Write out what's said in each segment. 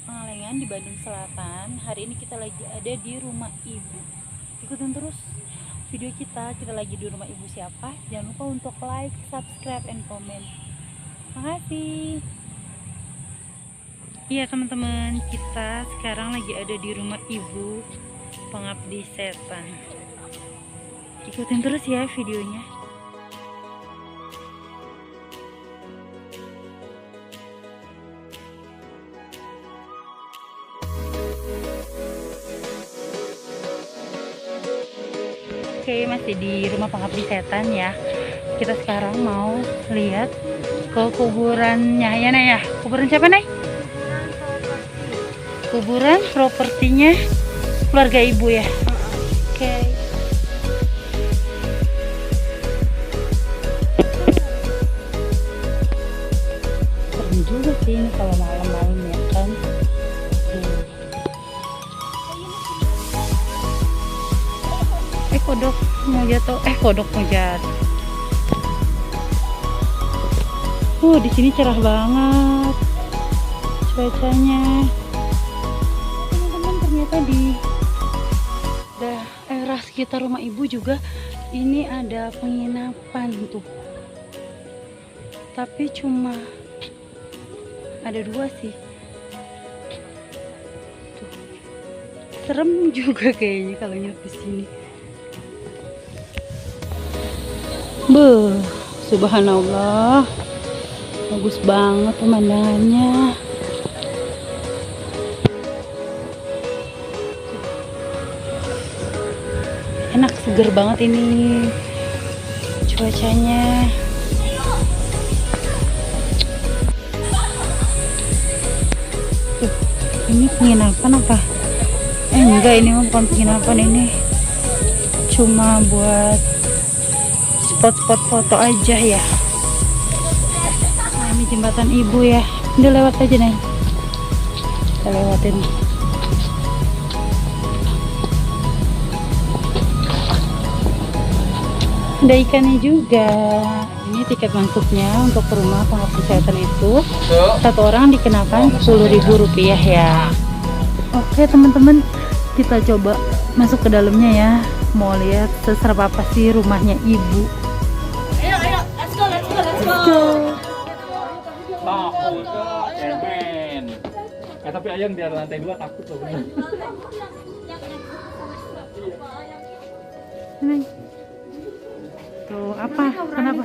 Pangalengan di Bandung Selatan. Hari ini kita lagi ada di rumah ibu. Ikutin terus video kita lagi di rumah ibu siapa. Jangan lupa untuk like, subscribe, and comment. Makasih. Iya teman-teman, kita sekarang lagi ada di rumah ibu pengabdi setan. Ikutin terus ya videonya. Oke, masih di rumah pengabdi setan ya. Kita sekarang mau lihat ke kuburannya ya, Nay ya. Kuburan siapa, Nay? Kuburan propertinya keluarga ibu ya. Oke. Serem juga sih ini kalau malam-malam ya kan. Kodok mau jatuh. Kodok mau jatuh. Di sini cerah banget cuacanya. Teman-teman, ternyata di daerah sekitar rumah ibu juga ini ada penginapan tuh. Tapi cuma ada 2 sih. Tuh. Serem juga kayaknya kalau nginep di sini. Subhanallah, bagus banget pemandangannya. Enak, seger banget ini cuacanya. Ini penginapan apa? Enggak, ini bukan penginapan, ini cuma buat spot-spot foto aja ya. Nah, ini jembatan ibu ya. Udah lewat aja nih. Kita lewatin. Ada ikannya juga. Ini tiket masuknya untuk ke rumah pengabdi setan itu satu orang dikenakan Rp10.000 ya. Oke teman-teman, kita coba masuk ke dalamnya ya. Mau lihat seserap apa sih rumahnya ibu. Ayo, let's go. Takut, cemen. Tapi ayang di lantai 2 takut loh bener. Tuh apa? Kenapa?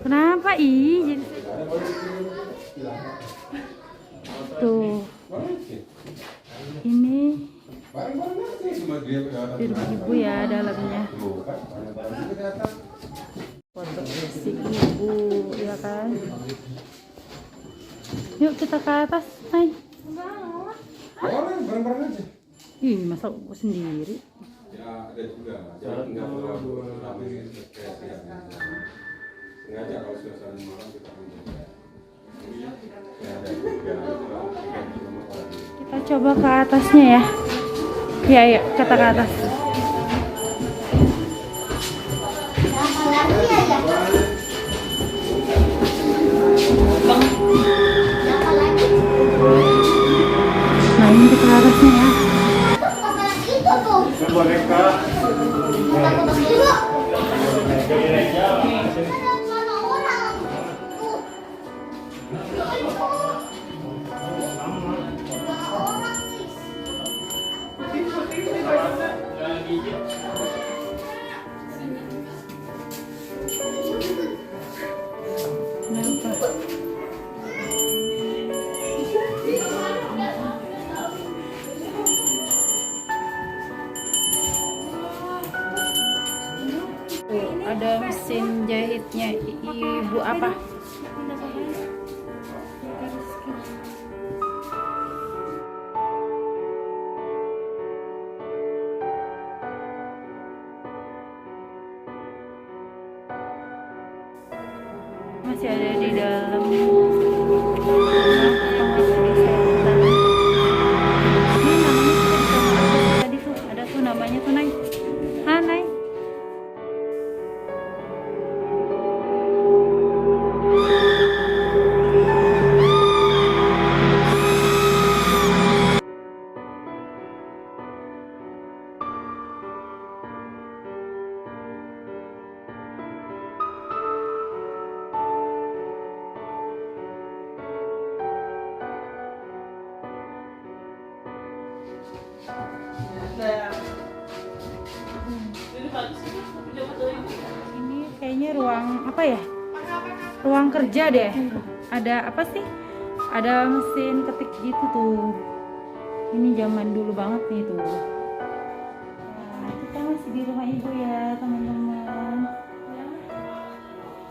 Kenapa jadi tuh ini di rumah ibu ya dalamnya. Foto si ibu ya kan. Yuk kita ke atas, Nay. Bareng-bareng aja. Ih, masa aku sendiri. Ya ada juga. Jangan nggak terlalu ramai sengaja kalau suasana malam kita menjaga. Ya ada juga. Kita coba ke atasnya ya. Iya, kita ke atas. Nah, ini kita ke atasnya ya. Ada mesin jahitnya ibu apa? Masih ada di dalam tadi tuh ada tuh namanya tuh, Nay. Nay. Ini ruang apa ya? Ruang kerja deh. Ada apa sih? Ada mesin ketik gitu tuh. Ini zaman dulu banget nih tuh. Nah, kita masih di rumah ibu ya teman-teman.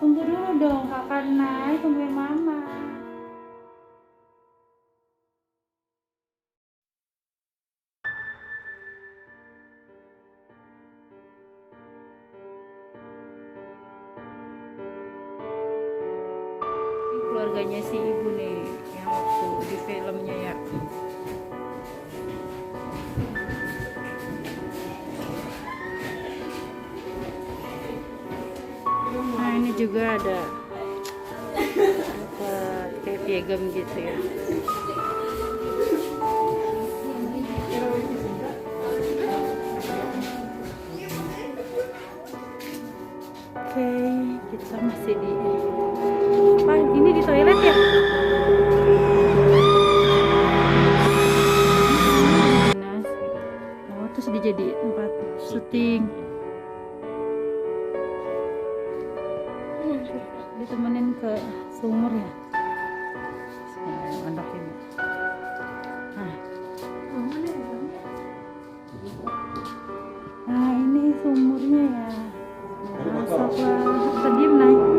Tunggu dulu dong kakak naik, tungguin mama. Ini keluarganya si ibu nih yang waktu di filmnya ya. Nah ini juga ada kayak piagam gitu ya. Oke, kita masih di apa? Ini di toilet ya? Nasi. Oh, terus dijadi tempat syuting. Ditemenin ke sumur ya. Anak ini. Nah ini sumurnya ya. Masuklah. Tadi naik.